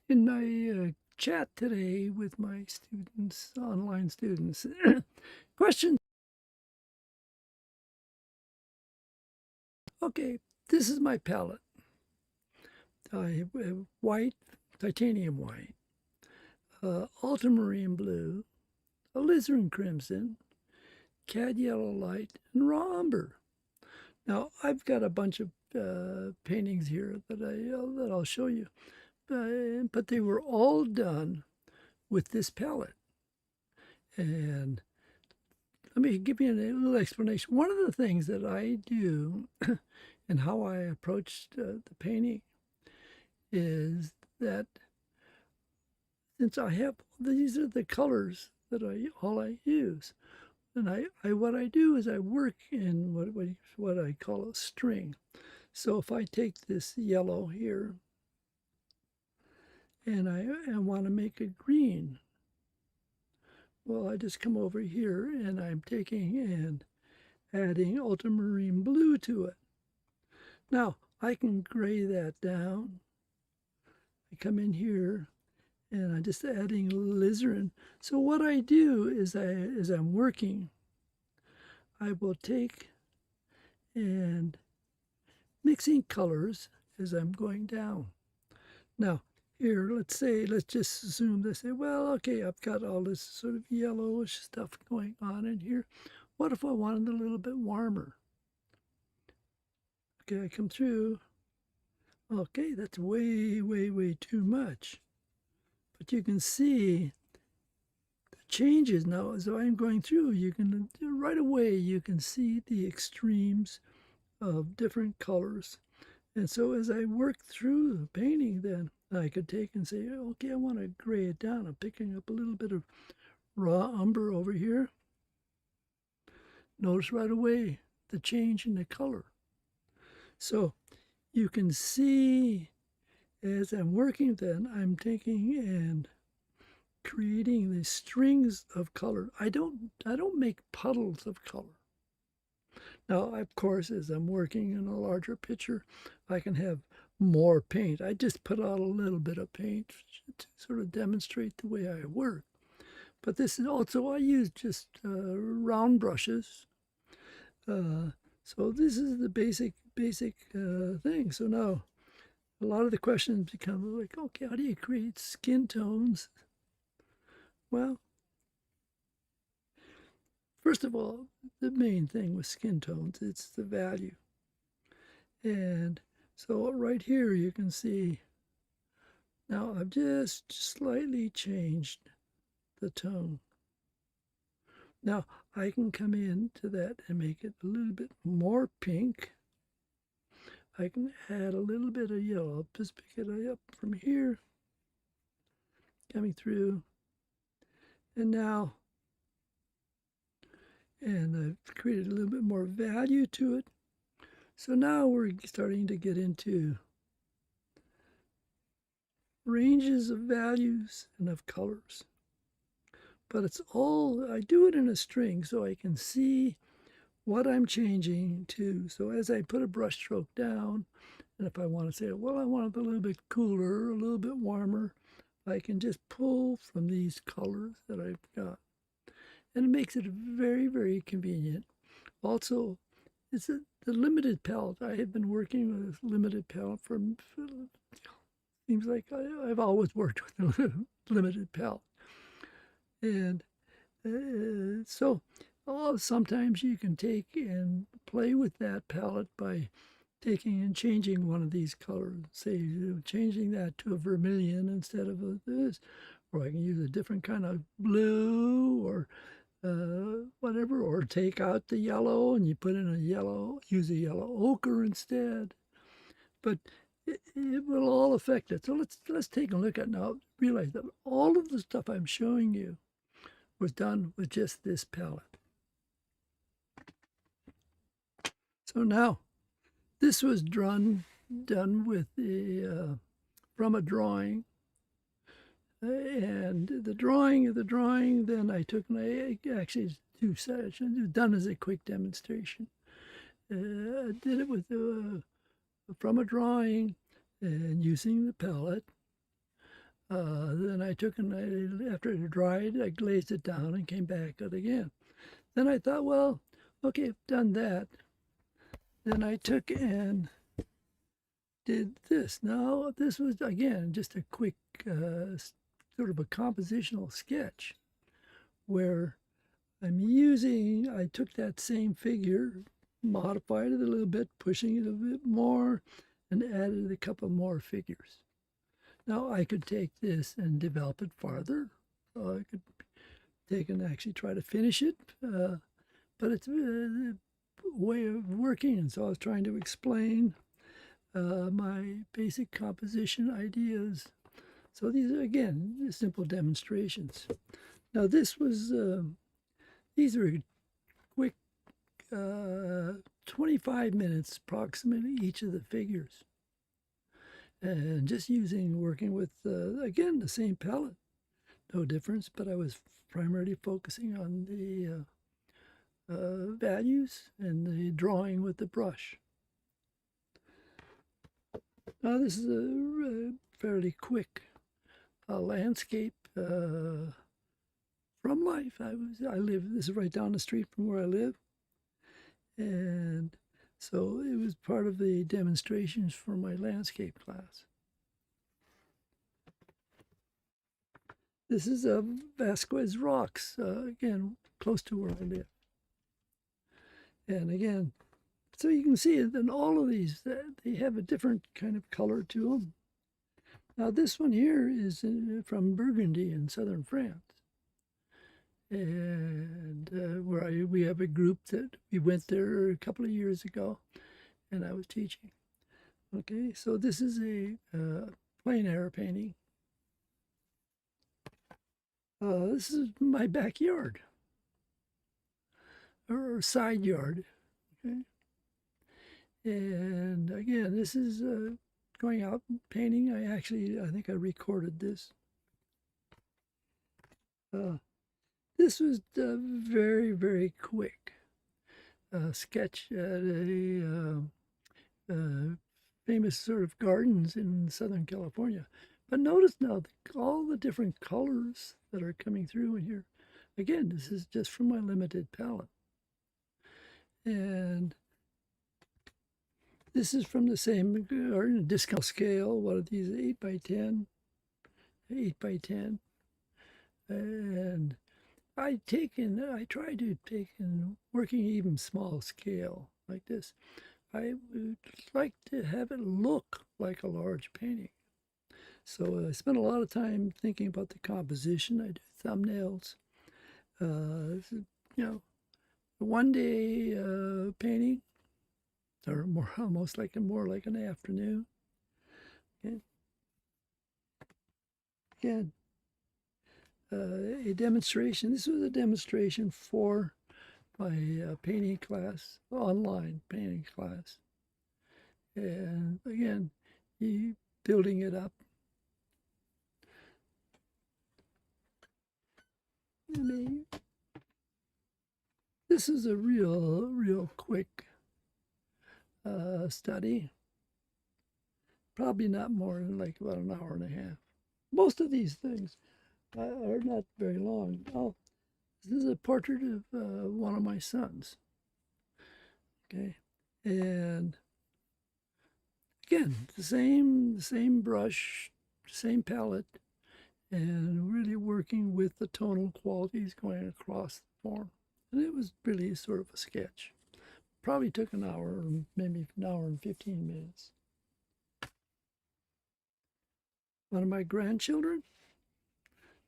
In my chat today with my students, online students, question. Okay, this is my palette. I have white, titanium white, ultramarine blue, alizarin crimson, cad yellow light, and raw umber. Now I've got a bunch of paintings here that I'll show you, but they were all done with this palette. And let me give you a little explanation. One of the things that I do and how I approach the painting is that since I have these are the colors that I use, and what I do is I work in what I call a string. So if I take this yellow here and I want to make it green, well, I just come over here and I'm taking and adding ultramarine blue to it. Now I can gray that down. I come in here and I'm just adding alizarin. So what I do is as I'm working, I will take and mixing colors as I'm going down. Now here, let's just assume they say, well, okay, I've got all this sort of yellowish stuff going on in here. What if I wanted a little bit warmer? Okay, I come through. Okay, that's way, way, way too much. But you can see the changes now as I'm going through. You can, right away, you can see the extremes of different colors. And so as I work through the painting, then I could take and say, okay, I want to gray it down. I'm picking up a little bit of raw umber over here. Notice right away the change in the color. So you can see as I'm working, then I'm taking and creating these strings of color. I don't make puddles of color. Now, of course, as I'm working in a larger picture, I can have more paint. I just put out a little bit of paint to sort of demonstrate the way I work. But this is also, I use just round brushes. So this is the basic thing. So now a lot of the questions become like, okay, how do you create skin tones? Well, first of all, the main thing with skin tones, it's the value. And so right here you can see, now I've just slightly changed the tone. Now I can come into that and make it a little bit more pink. I can add a little bit of yellow. I'll just pick it up from here, coming through. And now, and I've created a little bit more value to it. So now we're starting to get into ranges of values and of colors. But it's all, I do it in a string so I can see what I'm changing to. So as I put a brush stroke down, and if I want to say, well, I want it a little bit cooler, a little bit warmer, I can just pull from these colors that I've got. And it makes it very, very convenient. Also, it's the limited palette. I have been working with limited palette for seems like I've always worked with a limited palette. And so sometimes you can take and play with that palette by taking and changing one of these colors, say changing that to a vermilion instead of this, or I can use a different kind of blue or whatever, or take out the yellow and you put in a yellow, use a yellow ochre instead. But it will all affect it. So let's take a look at now. Realize that all of the stuff I'm showing you was done with just this palette. So now, this was done with the from a drawing, and the drawing, then I took and I actually 2 sessions, done as a quick demonstration. I did it with from a drawing and using the palette. Then I took and after it dried, I glazed it down and came back at it again. Then I thought, well, okay, I've done that. Then I took and did this. Now, this was, again, just a quick sort of a compositional sketch where I took that same figure, modified it a little bit, pushing it a bit more, and added a couple more figures. Now, I could take this and develop it farther. I could take and actually try to finish it, but it's a way of working, and so I was trying to explain my basic composition ideas. So these are, again, simple demonstrations. Now this was, these are quick, 25 minutes approximately each of the figures. And just working with, again, the same palette. No difference, but I was primarily focusing on the values and the drawing with the brush. Now this is a fairly quick landscape from life. I live. This is right down the street from where I live, and so it was part of the demonstrations for my landscape class. This is Vasquez Rocks, again close to where I live, and again. So you can see in all of these, they have a different kind of color to them. Now this one here is from Burgundy in southern France. And we have a group that we went there a couple of years ago, and I was teaching. Okay, so this is a plein air painting. This is my backyard, or side yard. Okay. And again, this is going out and painting. I think I recorded this. This was very, very quick sketch at a famous sort of gardens in Southern California. But notice now all the different colors that are coming through in here. Again, this is just from my limited palette. And this is from the same garden, discount scale. What are these? 8 by 10, 8 by 10. And I try to take in working even small scale like this. I would like to have it look like a large painting. So I spent a lot of time thinking about the composition. I do thumbnails. One day painting, or almost like more like an afternoon. Okay. Again, a demonstration. This was a demonstration for my painting class, online painting class. And again, building it up. This is a real quick study. Probably not more than like about an hour and a half. Most of these things are not very long. Oh, this is a portrait of one of my sons. Okay, and again, the same brush, same palette, and really working with the tonal qualities going across the form. And it was really sort of a sketch. Probably took an hour, or maybe an hour and 15 minutes. One of my grandchildren,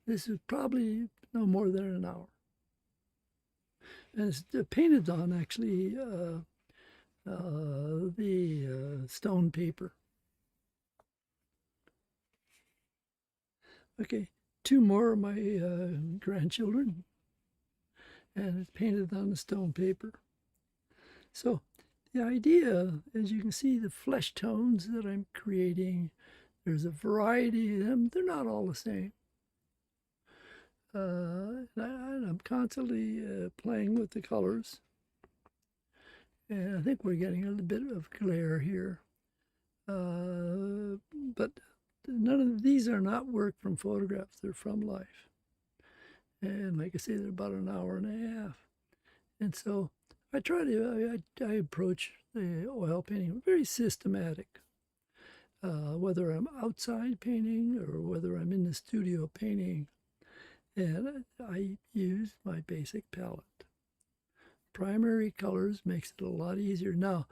this is probably no more than an hour. And it's painted on actually the stone paper. Okay, two more of my grandchildren, and it's painted on the stone paper. So the idea, as you can see, the flesh tones that I'm creating, there's a variety of them. They're not all the same. And I'm constantly playing with the colors. And I think we're getting a little bit of glare here. But none of these are not work from photographs, they're from life. And like I say, they're about an hour and a half. And so I try to, I approach the oil painting very systematic. Whether I'm outside painting or whether I'm in the studio painting, and I use my basic palette. Primary colors makes it a lot easier. Now,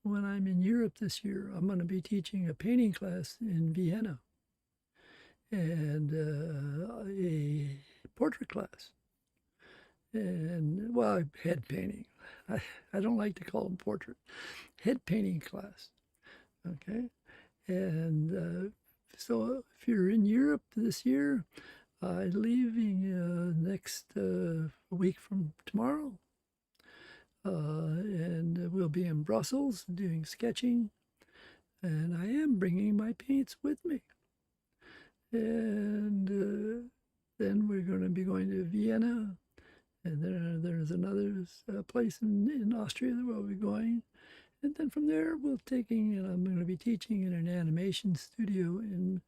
when I'm in Europe this year, I'm going to be teaching a painting class in Vienna and a portrait class. And, well, head painting. I don't like to call them portrait. Head painting class. Okay. And so if you're in Europe this year, leaving next week from tomorrow. And we'll be in Brussels doing sketching. And I am bringing my paints with me. And then we're going to be going to Vienna. And then there's another place in Austria that we'll be going. And then from there, I'm going to be teaching in an animation studio in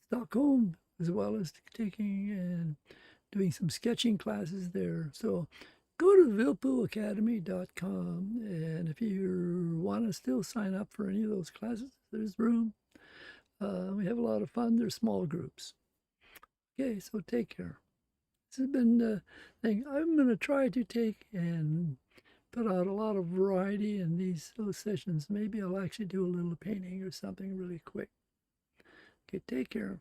Stockholm, as well as taking and doing some sketching classes there. So go to vilppuacademy.com, and if you want to still sign up for any of those classes, there's room. We have a lot of fun. They're small groups. Okay, so take care. This has been the thing. I'm going to try to take and put out a lot of variety in these sessions. Maybe I'll actually do a little painting or something really quick. Okay, take care.